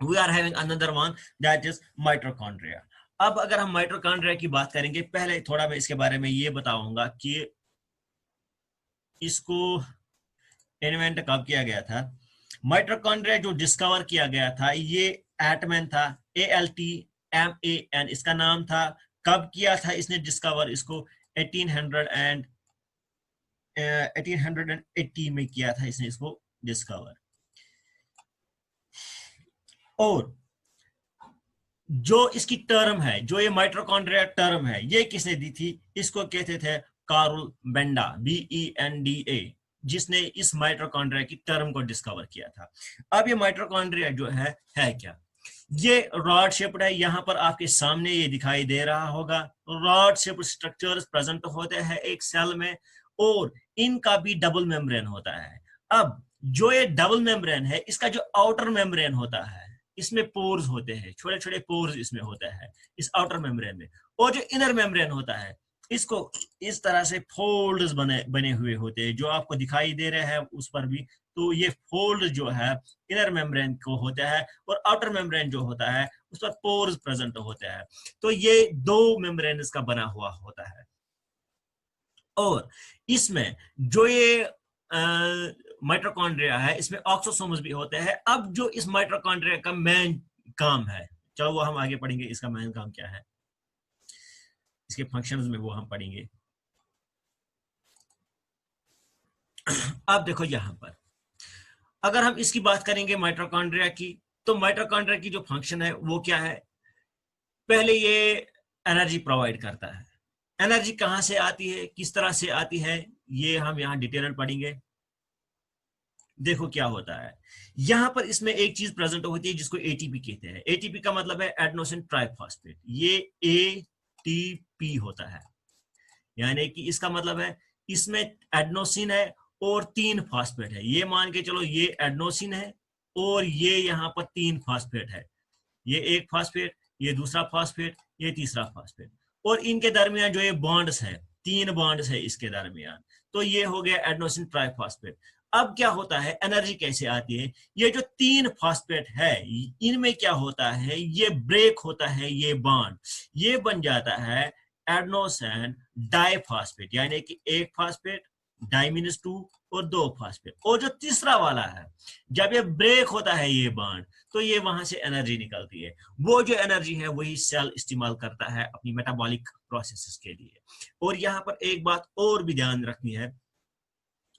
we are having another one that is mitochondria. अब अगर हम माइटोकॉन्ड्रिया की बात करेंगे, पहले थोड़ा मैं इसके बारे में ये बताऊंगा कि इसको इन्वेंट कब किया गया था। माइटोकॉन्ड्रिया जो डिस्कवर किया गया था ये एटमैन था, ALTMAN इसका नाम था। कब किया था इसने डिस्कवर? इसको 1880 में किया था इसने इसको डिस्कवर। और जो इसकी टर्म है, जो ये माइटोकॉन्ड्रिया टर्म है, ये किसने दी थी? इसको कहते थे कार्ल बेंडा, BENDA, जिसने इस माइटोकॉन्ड्रिया की टर्म को डिस्कवर किया था। अब ये माइटोकॉन्ड्रिया जो है क्या? ये रॉड शेप्ड है, यहाँ पर आपके सामने ये दिखाई दे रहा होगा। रॉड शेप्ड स्ट्रक्चर्स प्रेजेंट होते हैं एक सेल में, और इनका भी डबल मेम्ब्रेन होता है। अब जो ये डबल मेम्ब्रेन है, इसका जो आउटर मेम्ब्रेन होता है, इसमें पोर्स होते हैं, छोटे छोटे पोर्स इसमें होता है इस आउटर मेम्ब्रेन में। और जो इनर मेम्ब्रेन होता है, इसको इस तरह से फोल्ड्स बने हुए होते हैं, जो आपको दिखाई दे रहे हैं उस पर भी। तो ये फोल्ड जो है इनर मेम्ब्रेन को होता है, और आउटर मेम्ब्रेन जो होता है उस पर पोर्स प्रेजेंट होते हैं। तो ये 2 मेम्ब्रेन का बना हुआ होता है। और इसमें जो ये माइटोकॉन्ड्रिया है, इसमें ऑक्सोसोम्स भी होते हैं। अब जो इस माइटोकॉन्ड्रिया का मेन काम है, चलो वो हम आगे पढ़ेंगे, इसका मेन काम क्या है, इसके फंक्शंस में वो हम पढ़ेंगे। अब देखो यहां पर अगर हम इसकी बात करेंगे माइटोकॉन्ड्रिया की, तो माइटोकॉन्ड्रिया की जो फंक्शन है वो क्या है? पहले ये एनर्जी प्रोवाइड करता है। एनर्जी कहां से आती है, किस तरह से आती है, ये हम यहाँ डिटेल पढ़ेंगे। देखो क्या होता है यहां पर, इसमें एक चीज प्रेजेंट होती है जिसको ATP कहते हैं। ATP का मतलब है एडेनोसिन ट्राइफॉस्फेट। ये ATP होता है, यानी कि इसका मतलब है इसमें एडेनोसिन है और 3 फास्फेट है। ये मान के चलो ये एडेनोसिन है और ये यहाँ पर 3 फास्फेट है। ये एक फास्फेट, ये दूसरा फास्फेट, ये तीसरा फास्फेट, और इनके दरमियान जो ये बॉन्ड्स है, 3 बॉन्ड्स है इसके दरमियान। तो ये हो गया एडेनोसिन ट्राइफॉस्फेट। अब क्या होता है, एनर्जी कैसे आती है? ये जो 3 फास्फेट है इनमें क्या होता है, ये ब्रेक होता है, ये बॉन्ड, ये बन जाता है एडेनोसिन डाइफॉस्फेट, यानी कि एक फास्फेट डाइमिनस 2 और 2 फास्फेट। और जो तीसरा वाला है, जब ये ब्रेक होता है ये बॉन्ड, तो ये वहां से एनर्जी निकलती है। वो जो एनर्जी है वही सेल इस्तेमाल करता है अपनी मेटाबॉलिक प्रोसेसेस के लिए। और यहाँ पर एक बात और भी ध्यान रखनी है,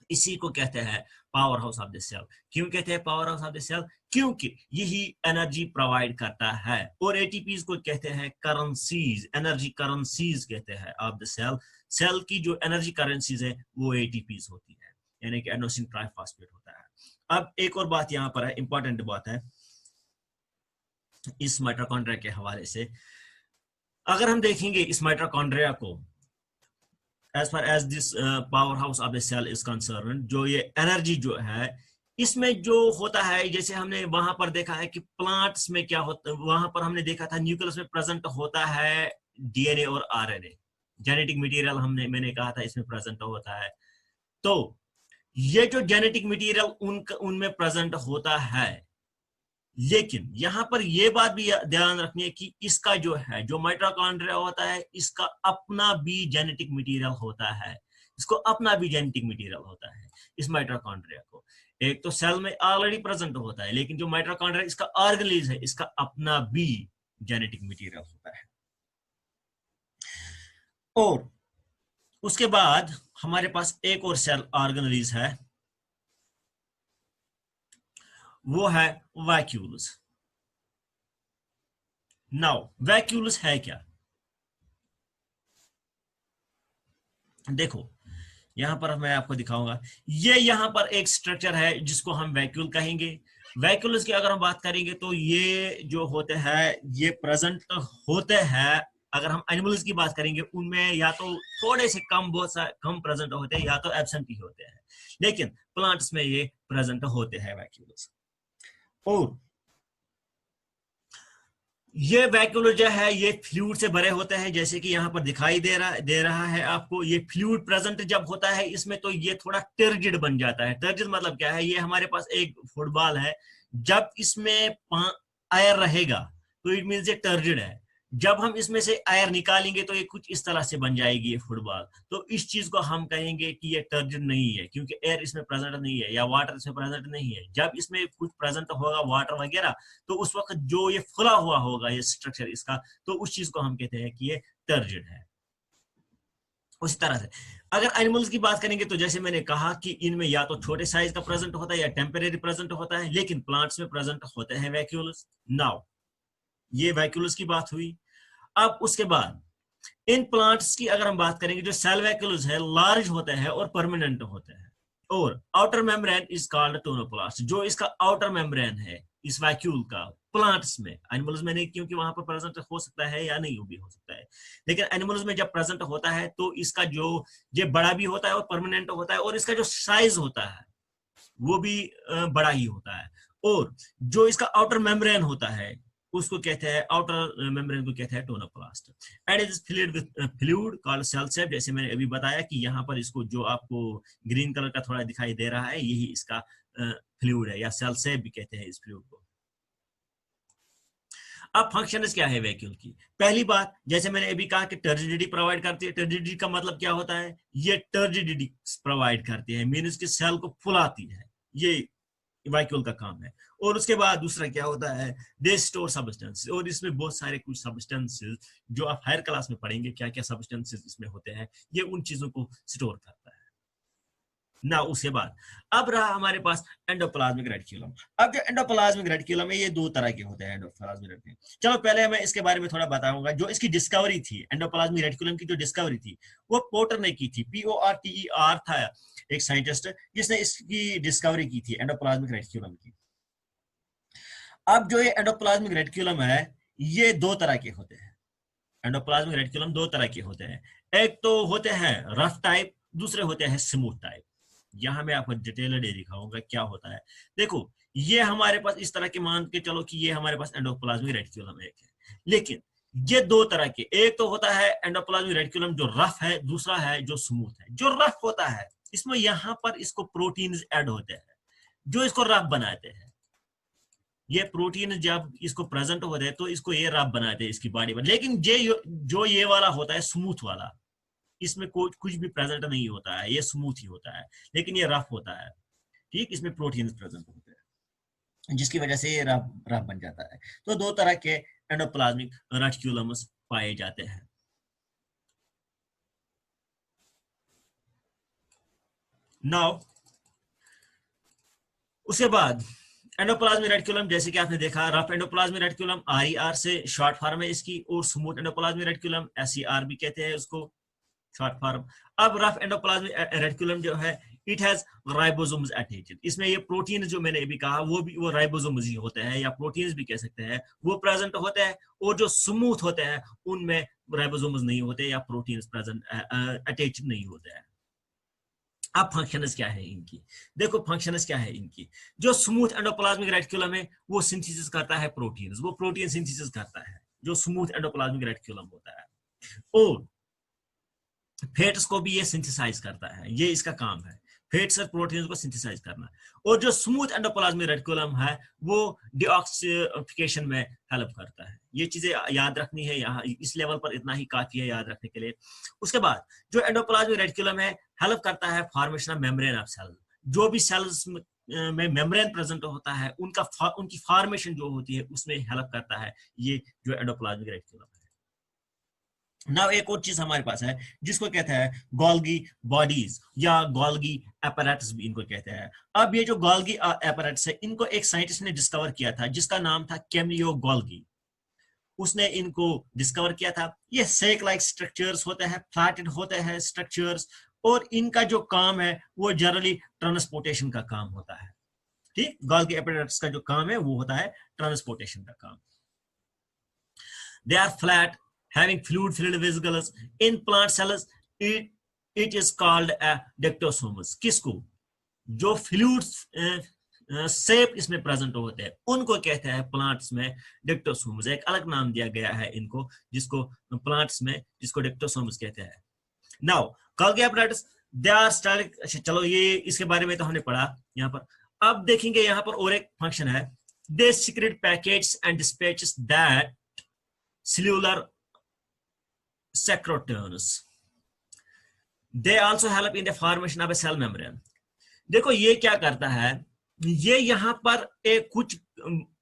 इसी को कहते हैं powerhouse of the cell. क्यों कहते हैं powerhouse of the cell? क्योंकि यही एनर्जी प्रोवाइड करता है। और एटीपीज को कहते हैं करेंसीज, एनर्जी करेंसीज कहते हैं ऑफ द सेल। सेल की जो एनर्जी करेंसीज है वो एटीपीज होती है, यानी कि एडेनोसिन ट्राइफॉस्फेट होता है। अब एक और बात यहाँ पर है, इंपॉर्टेंट बात है इस माइटोकॉन्ड्रिया के हवाले से। अगर हम देखेंगे इस माइटोकॉन्ड्रिया को as far as this powerhouse of the cell is concerned, जो ये एनर्जी जो है इसमें जो होता है, जैसे हमने वहां पर देखा है कि प्लांट्स में क्या होता है, वहां पर हमने देखा था न्यूक्लियस में प्रेजेंट होता है डीएनए और आरएनए, जेनेटिक मटेरियल मैंने कहा था इसमें प्रेजेंट होता है। तो ये जो जेनेटिक मटेरियल उनमें प्रेजेंट होता है, लेकिन यहां पर यह बात भी ध्यान रखनी है कि इसका जो है, जो माइटोकॉन्ड्रिया होता है, इसका अपना भी जेनेटिक मटेरियल होता है। इसको अपना भी जेनेटिक मटेरियल होता है इस माइटोकॉन्ड्रिया को। एक तो सेल में ऑलरेडी प्रेजेंट होता है, लेकिन जो माइटोकॉन्ड्रिया इसका ऑर्गेनेलिज है, इसका अपना भी जेनेटिक मटेरियल होता है। और उसके बाद हमारे पास एक और सेल ऑर्गेनेलिज है, वो है वैक्यूल्स। नाउ वैक्यूल्स है क्या? देखो यहां पर मैं आपको दिखाऊंगा, ये यहां पर एक स्ट्रक्चर है जिसको हम वैक्यूल कहेंगे। वैक्यूल्स की अगर हम बात करेंगे तो ये जो होते हैं ये प्रेजेंट होते हैं। अगर हम एनिमल्स की बात करेंगे उनमें या तो थोड़े से कम, बहुत सा कम प्रेजेंट होते हैं, या तो एब्सेंट ही होते हैं, लेकिन प्लांट्स में ये प्रेजेंट होते हैं वैक्यूल्स। और ये वैक्यूल जो है ये फ्लूइड से भरे होते हैं, जैसे कि यहाँ पर दिखाई दे रहा है आपको। ये फ्लूइड प्रेजेंट जब होता है इसमें, तो ये थोड़ा टर्जिड बन जाता है। टर्जिड मतलब क्या है? ये हमारे पास एक फुटबॉल है, जब इसमें एयर रहेगा तो इट मींस ये टर्जिड है। जब हम इसमें से एयर निकालेंगे तो ये कुछ इस तरह से बन जाएगी ये फुटबॉल। तो इस चीज को हम कहेंगे कि ये टर्जिड नहीं है, क्योंकि एयर इसमें प्रेजेंट नहीं है या वाटर इसमें प्रेजेंट नहीं है। जब इसमें कुछ प्रेजेंट होगा वाटर वगैरह, तो उस वक्त जो ये फुला हुआ होगा ये स्ट्रक्चर इसका, तो उस चीज को हम कहते हैं कि ये टर्जिड है। उसी तरह से अगर एनिमल्स की बात करेंगे तो जैसे मैंने कहा कि इनमें या तो छोटे साइज का प्रेजेंट होता है या टेम्परेरी प्रेजेंट होता है, लेकिन प्लांट्स में प्रेजेंट होते हैं वैक्यूल्स। नाउ ये वैक्यूल्स की बात हुई। अब उसके बाद इन प्लांट्स की अगर हम बात करेंगे, जो सेल वैक्यूल्स है लार्ज होते हैं और परमानेंट होते हैं। और outer membrane is called tonoplast. जो इसका आउटर मेम्ब्रेन है इस वैक्यूल का, प्लांट्स में, एनिमल्स में नहीं, क्योंकि वहां पर प्रेजेंट हो सकता है या नहीं भी हो सकता है, लेकिन एनिमल्स में जब प्रेजेंट होता है तो इसका जो ये बड़ा भी होता है और परमानेंट होता है, और इसका जो साइज होता है वो भी बड़ा ही होता है। और जो इसका आउटर मेम्ब्रेन होता है उसको कहते हैं, आउटर मेम्ब्रेन को कहते हैं tonoplast. And it is filled with fluid called cell sap. जैसे मैंने अभी बताया कि यहाँ पर इसको जो आपको ग्रीन कलर का थोड़ा दिखाई दे रहा है, यही इसका फ्लूइड है, या सेल सेप भी कहते हैं इस फ्लूइड को। अब फंक्शंस क्या है वैक्यूल की? पहली बात, जैसे मैंने अभी कहा कि टर्जिडिटी प्रोवाइड करती है। टर्जिडिटी का मतलब क्या होता है? ये टर्जिडिटी प्रोवाइड करती है, मींस कि सेल को फुलाती है, ये वैक्यूल का काम है। और उसके बाद दूसरा क्या होता है? They store substances. और इसमें बहुत सारे कुछ सब्सटेंसेस जो आप हायर क्लास में पढ़ेंगे, क्या क्या सब्सटेंसेस इसमें होते हैं, ये उन चीजों को स्टोर करता है ना। उसके बाद अब रहा हमारे पास एंडोप्लाज्मिक रेटिकुलम। अब जो एंडोप्लाज्मिक रेटिकुलम है ये दो तरह के होते हैं एंडोप्लाज्मिक रेटिकुलम। चलो पहले मैं इसके बारे में थोड़ा बताऊंगा। जो इसकी डिस्कवरी थी, एंडोप्लाज्मिक रेटिकुलम की जो डिस्कवरी थी, वो पोर्टर ने की थी। PORTER था एक साइंटिस्ट जिसने इसकी डिस्कवरी की थी, एंडोप्लाज्मिक रेटिकुलम की। अब जो ये एंडोप्लाज्मिक रेटिकुलम है ये दो तरह के होते हैं। एंडोप्लाज्मिक रेटिकुलम दो तरह के होते हैं, एक तो होते हैं रफ टाइप, दूसरे होते हैं स्मूथ टाइप। यहां मैं आपको डिटेलली दिखाऊंगा क्या होता है। देखो ये हमारे पास इस तरह के, मान के चलो कि ये हमारे पास एंडोप्लाज्मिक रेटिकुलम एक है, लेकिन ये दो तरह के, एक तो होता है एंडोप्लाज्मिक रेटिकुलम जो रफ है, दूसरा है जो स्मूथ है। जो रफ होता है इसमें यहाँ पर इसको प्रोटीन्स ऐड होते हैं जो इसको रफ बनाते हैं। ये प्रोटीन जब इसको प्रेजेंट होते हैं तो इसको ये रफ बनाते हैं इसकी बॉडी पर। लेकिन जो ये वाला होता है स्मूथ वाला, इसमें कुछ भी प्रेजेंट नहीं होता है, ये स्मूथ ही होता है, लेकिन ये रफ होता है। ठीक, इसमें प्रोटीन प्रेजेंट होते हैं जिसकी वजह से ये रफ रफ बन जाता है। तो दो तरह के एंडोप्लाज्मिक रेटिकुलम्स पाए जाते हैं। नाउ उसके बाद एंडोप्लाज्मिक रेटिकुलम, जैसे कि आपने देखा रफ एंडोप्लाज्मिक रेटिकुलम RER से शॉर्ट फॉर्म है इसकी, और स्मूथ एंडोप्लाज्मिक रेटिकुलम SER भी कहते हैं उसको, शॉर्ट फॉर्म। अब रफ एंडोप्लाज्मिक रेटिकुलम जो है, इट हैज राइबोसोम्स अटैच्ड, इसमें ये प्रोटीन जो मैंने अभी कहा वो भी वो राइबोसोम्स ही होते हैं, या प्रोटीन्स भी कह सकते हैं, वो प्रेजेंट होते हैं। और जो स्मूथ होते हैं उनमें राइबोसोम्स नहीं होते, या प्रोटीन्स प्रेजेंट अटैच्ड नहीं होते हैं। अब फंक्शंस क्या है इनकी, देखो फंक्शंस क्या है इनकी। जो स्मूथ एंडोप्लाज्मिक रेटिकुलम है वो सिंथेसिस करता है प्रोटीन्स, वो प्रोटीन सिंथेसिस करता है, जो स्मूथ एंडोप्लाज्मिक रेटिकुलम होता है। और फैट्स को भी ये सिंथेसाइज करता है, ये इसका काम है, फैट्स और प्रोटीन्स को सिंथेसाइज करना। और जो स्मूथ एंडोप्लाज्मिक रेटिकुलम है वो डीऑक्सीफिकेशन में हेल्प करता है। ये चीजें याद रखनी है, यहाँ इस लेवल पर इतना ही काफी है याद रखने के लिए। उसके बाद जो एंडोप्लाज्मिक रेटिकुलम है हेल्प करता है formation of membrane of cell, जो भी सेल्स में मेम्ब्रेन प्रेजेंट होता है उनकी फॉर्मेशन जो होती है उसमें हेल्प करता है ये जो एंडोप्लाज्मिक रेटिकुलम है। नाउ एक और चीज हमारे पास है जिसको कहते हैं गोल्गी बॉडीज, या गोल्गी apparatus भी इनको कहते हैं। अब ये जो गोल्गी apparatus है इनको एक साइंटिस्ट ने डिस्कवर किया था जिसका नाम था कैमियो गोल्गी, उसने इनको डिस्कवर किया था। ये सेक लाइक स्ट्रक्चर्स होते हैं, फ्लैटेड होते हैं स्ट्रक्चर्स, और इनका जो काम है वो जनरली ट्रांसपोर्टेशन का काम होता है। ठीक, गोल्गी apparatus का जो काम है वो होता है ट्रांसपोर्टेशन का काम। They are flat having fluid filled vesicles in plant cells, it is called a dictosomus। किसको, जो फ्लूइड शेप इसमें प्रेजेंट होते हैं उनको कहते हैं प्लांट्स में डिक्टोसोम्स। एक अलग नाम दिया गया है इनको, जिसको प्लांट्स में जिसको डिक्टोसोम्स कहते हैं। Now Golgi apparatus they are stylic, चलो ये इसके बारे में तो हमने पढ़ा यहाँ पर। अब देखेंगे यहाँ पर और एक फंक्शन है, they secrete packets and dispatches that cellular secretomes, they also help in the formation of a cell membrane। देखो ये क्या करता है, ये यहाँ पर एक कुछ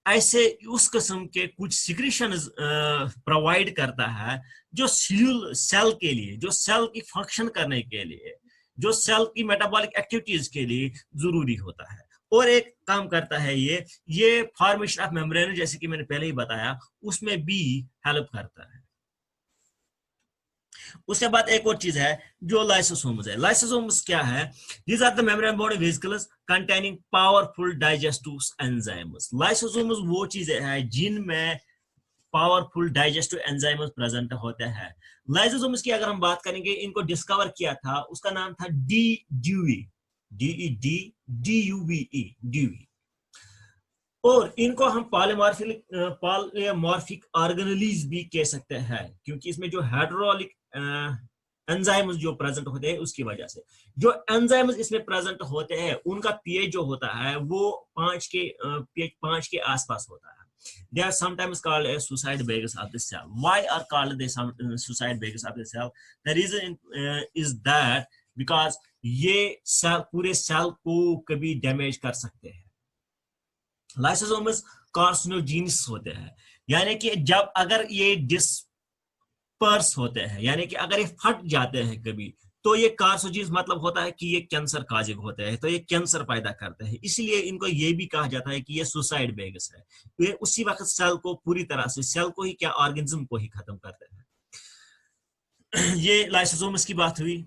ऐसे उस किस्म के कुछ सिक्रीशन प्रोवाइड करता है जो सेल के लिए, जो सेल की फंक्शन करने के लिए, जो सेल की मेटाबॉलिक एक्टिविटीज के लिए जरूरी होता है। और एक काम करता है ये फॉर्मेशन ऑफ मेम्ब्रेन, जैसे कि मैंने पहले ही बताया, उसमें भी हेल्प करता है। उसके बाद एक और चीज है जो लाइसोसोम्स है। लाइसोसोम्स क्या है, these are the membrane body vesicles containing powerful digestive enzymes. Lysosomes वो चीजें हैं जिनमें पावरफुल डाइजेस्टिव एंजाइम्स प्रेजेंट होते हैं। लाइसोसोम्स की अगर हम बात करेंगे, इनको डिस्कवर किया था, उसका नाम था डी ड्यूई, ड्यूई। और इनको हम पॉलीमॉर्फिक ऑर्गेनेलीज भी कह सकते हैं, क्योंकि इसमें जो हाइड्रोलिक एंजाइम्स जो प्रेजेंट होते हैं उसकी वजह से। जो एंजाइम्स इसमें प्रेजेंट होते हैं उनका पीएच जो होता है वो 5 के पीएच 5 के आसपास होता है। They are sometimes called as suicide bags of the cell. Why are called the suicide bags of the cell? The reason is that because ये सेल पूरे सेल को कभी डैमेज कर सकते हैं। लाइसोसोम्स कार्सिनोजेनिस होते हैं, यानी कि जब अगर ये डिस्पर्स होते हैं, यानी कि अगर ये फट जाते हैं कभी, तो ये कार्सिनोजेनिस मतलब होता है कि ये कैंसर काजिक होते हैं, तो ये कैंसर पैदा करते हैं। इसलिए इनको ये भी कहा जाता है कि ये सुसाइड बैग्स है। ये उसी वक्त सेल को पूरी तरह से, सेल को ही क्या, ऑर्गेनिज्म को ही खत्म करते हैं। ये लाइसोसोम्स की बात हुई।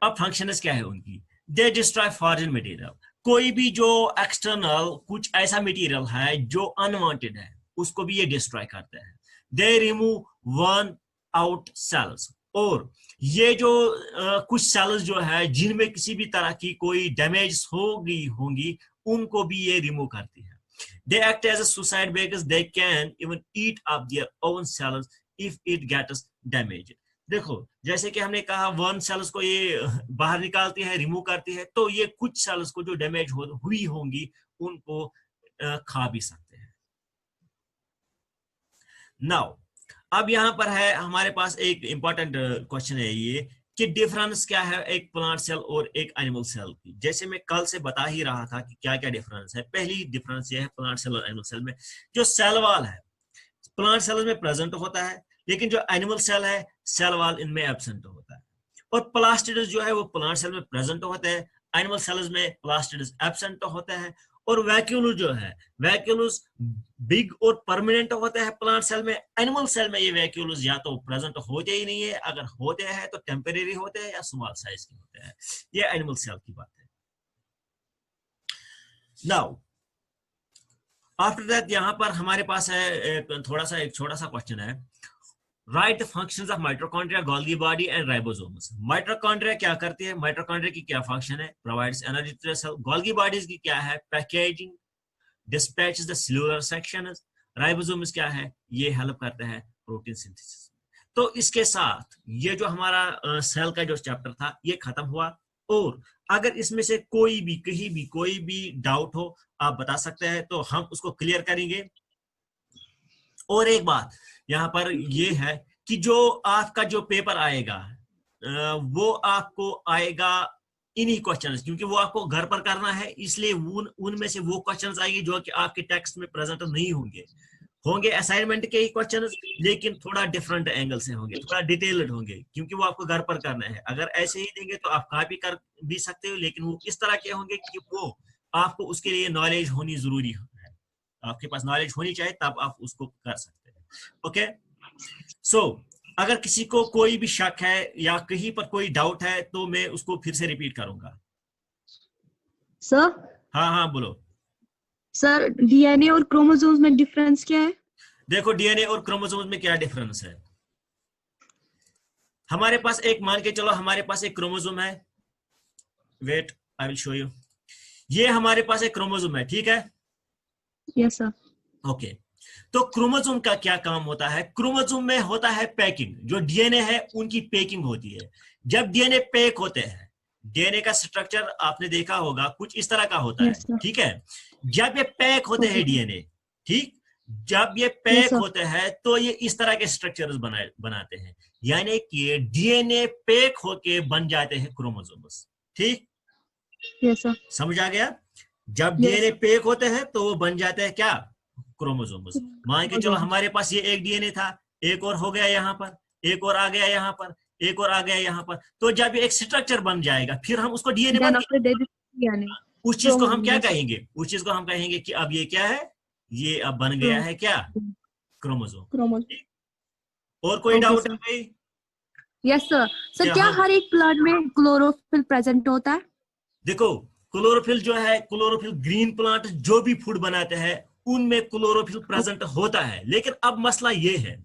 अब फंक्शंस क्या है उनकी, दे डिस्ट्रॉय फॉरेन मटेरियल। कोई भी जो एक्सटर्नल कुछ ऐसा मटेरियल है जो अनवांटेड है उसको भी ये डिस्ट्रॉय करते हैं। They remove worn out sales, और ये जो कुछ सेल्स जो है जिनमें किसी भी तरह की कोई डैमेज होंगी उनको भी ये रिमूव करती है। They act as a suicide bags, they can even eat up their own cells if it gets damaged. देखो जैसे कि हमने कहा वर्न सेल्स को ये बाहर निकालती है, रिमूव करती है, तो ये कुछ सेल्स को जो डैमेज हुई होंगी उनको खा भी सकते हैं। नाउ अब यहां पर है हमारे पास एक इंपॉर्टेंट क्वेश्चन है ये कि डिफरेंस क्या है एक प्लांट सेल और एक एनिमल सेल की। जैसे मैं कल से बता ही रहा था कि क्या क्या डिफरेंस है। पहली डिफरेंस ये है प्लांट सेल और एनिमल सेल में, जो सेल वाल है प्लांट सेल में प्रेजेंट होता है, लेकिन जो एनिमल सेल है सेल वाल इनमें एब्सेंट होता है। और प्लास्टिड्स जो है वो प्लांट सेल में प्रेजेंट होते हैं, एनिमल सेल्स में प्लास्टिड्स एब्सेंट होते हैं। और वैक्यूलस जो है, वैक्यूलस बिग और परमानेंट होते हैं प्लांट सेल में। एनिमल सेल में ये वैक्यूलस या तो प्रेजेंट होते ही नहीं है, अगर होते हैं तो टेम्परेरी होते हैं या स्मॉल साइज के होते हैं। ये एनिमल सेल की बात है। नाउ आफ्टर दैट यहाँ पर हमारे पास है एक छोटा सा क्वेश्चन है, write the functions of mitochondria, Golgi body and ribosomes. Mitochondria क्या करती है, माइटोकॉन्ड्रिया की क्या फंक्शन है, provides energy to the cell. Golgi bodies की क्या है, packaging, dispatches the cellular sections. Ribosomes क्या है, ये हेल्प करते हैं प्रोटीन सिंथेसिस। तो इसके साथ ये जो हमारा सेल का जो चैप्टर था ये खत्म हुआ। और अगर इसमें से कोई भी कहीं भी कोई भी डाउट हो आप बता सकते हैं, तो हम उसको क्लियर करेंगे। और एक बात यहाँ पर ये है कि जो आपका जो पेपर आएगा वो आपको आएगा इन्हीं क्वेश्चंस, क्योंकि वो आपको घर पर करना है, इसलिए उनमें से वो क्वेश्चंस आएंगे जो कि आपके टेक्स्ट में प्रेजेंट नहीं होंगे असाइनमेंट के ही क्वेश्चंस, लेकिन थोड़ा डिफरेंट एंगल से होंगे, थोड़ा डिटेल्ड होंगे, क्योंकि वो आपको घर पर करना है। अगर ऐसे ही देंगे तो आप कॉपी कर भी सकते हो, लेकिन वो इस तरह के होंगे कि वो आपको उसके लिए नॉलेज होनी जरूरी है, आपके पास नॉलेज होनी चाहिए तब आप उसको कर सकते हैं। ओके, सो अगर किसी को कोई भी शक है या कहीं पर कोई डाउट है तो मैं उसको फिर से रिपीट करूंगा। सर हाँ बोलो। सर डीएनए और क्रोमोसोम्स में डिफरेंस क्या है? देखो डीएनए और क्रोमोसोम्स में क्या डिफरेंस है। हमारे पास एक, मान के चलो हमारे पास एक क्रोमोसोम है, wait I will show you. ये हमारे पास एक क्रोमोसोम है, ठीक है? Yes sir. ओके, तो क्रोमोसोम का क्या काम होता है? क्रोमोसोम में होता है पैकिंग, जो डीएनए है उनकी पैकिंग होती है। जब डीएनए पैक होते हैं, डीएनए का स्ट्रक्चर आपने देखा होगा कुछ इस तरह का होता Yes, है, sir. ठीक है? जब ये पैक होते हैं डीएनए, ठीक, जब ये पैक sir. होते हैं तो ये इस तरह के स्ट्रक्चर्स बनाते हैं, यानी कि डीएनए पैक होके बन जाते हैं क्रोमोसोम्स, ठीक? Yes, sir. समझ आ गया? जब Yes, डीएनए sir. पैक होते हैं तो वो बन जाते हैं क्या? क्रोमोसोम्स। मान के चलो Chromosomes. हमारे पास ये एक डीएनए था, एक और हो गया यहाँ पर, एक और आ गया यहाँ पर, एक और आ गया यहाँ पर, तो जब ये एक स्ट्रक्चर बन जाएगा फिर हम उसको डीएनए Then बन after that is DNA. उस चीज को हम क्या Chromosome, yes, sir. कहेंगे? उस चीज को हम कहेंगे कि अब ये क्या है, ये अब बन गया है क्या? क्रोमोसोम। Chromosome. और कोई Okay, डाउट sir. है भाई? Yes, sir. सर क्या हाँ, हर एक प्लांट में क्लोरोफिल प्रेजेंट होता है? देखो क्लोरोफिल जो है, क्लोरोफिल ग्रीन प्लांट जो भी फूड बनाते हैं उनमें क्लोरोफिल प्रेजेंट होता है। लेकिन अब मसला ये है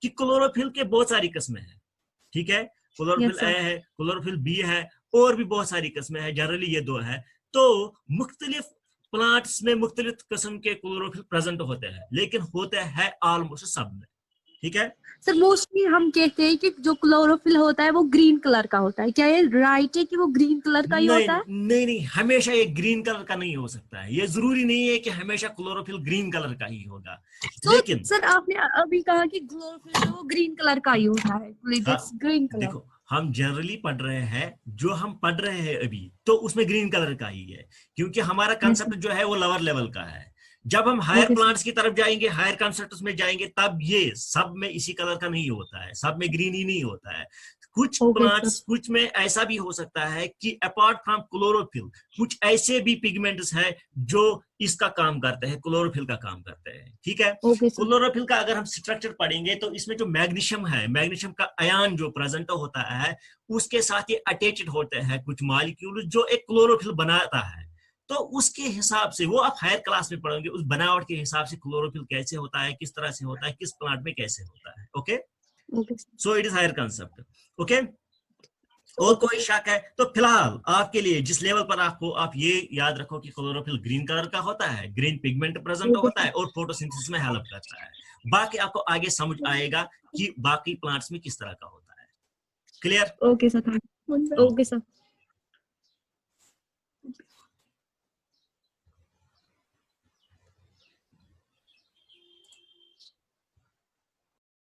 कि क्लोरोफिल के बहुत सारी किस्में हैं, ठीक है? क्लोरोफिल Yes, ए sir. है, क्लोरोफिल बी है, और भी बहुत सारी किस्में हैं, जनरली ये दो है। तो मुख्तलिफ प्लांट्स में मुख्तलिफ किस्म के क्लोरोफिल प्रेजेंट होते हैं, लेकिन होते हैं ऑलमोस्ट सब में, ठीक है? सर मोस्टली हम कहते हैं कि जो क्लोरोफिल होता है वो ग्रीन कलर का होता है, क्या ये राइट है कि वो ग्रीन कलर का ही होता है? नहीं, हमेशा ये ग्रीन कलर का नहीं हो सकता है। ये जरूरी नहीं है कि हमेशा क्लोरोफिल ग्रीन कलर का ही होगा। तो लेकिन सर आपने अभी कहा कि क्लोरोफिल जो वो ग्रीन कलर का ही होता है, ग्रीन कलर। देखो हम जनरली पढ़ रहे हैं, जो हम पढ़ रहे हैं अभी तो उसमें ग्रीन कलर का ही है, क्योंकि हमारा कंसेप्ट जो है वो लोअर लेवल का है। जब हम हायर प्लांट्स की तरफ जाएंगे, हायर कंसेप्ट्स में जाएंगे, तब ये सब में इसी कलर का नहीं होता है, सब में ग्रीन ही नहीं होता है। कुछ प्लांट्स, कुछ में ऐसा भी हो सकता है कि अपार्ट फ्रॉम क्लोरोफिल कुछ ऐसे भी पिगमेंट्स हैं जो इसका काम करते हैं, क्लोरोफिल का काम करते हैं, ठीक है? क्लोरोफिल का अगर हम स्ट्रक्चर पढ़ेंगे तो इसमें जो मैग्नीशियम है, मैग्नीशियम का आयन जो प्रेजेंट होता है उसके साथ ये अटैच्ड होते हैं कुछ मॉलिक्यूल जो एक क्लोरोफिल बनाता है। तो उसके हिसाब से वो आप हायर क्लास में पढ़ोगे, उस बनावट के हिसाब से क्लोरोफिल कैसे होता है, किस तरह से होता है, किस प्लांट में कैसे होता है। Okay, so it is higher concept. Okay, और कोई शक है तो फिलहाल आपके लिए जिस लेवल पर आपको, आप ये याद रखो कि क्लोरोफिल ग्रीन कलर का होता है, ग्रीन पिगमेंट प्रेजेंट होता है और फोटोसिंथेसिस में हेल्प करता है। बाकी आपको आगे समझ आएगा कि बाकी प्लांट्स में किस तरह का होता है। Clear? Okay sir, thank you. Okay sir.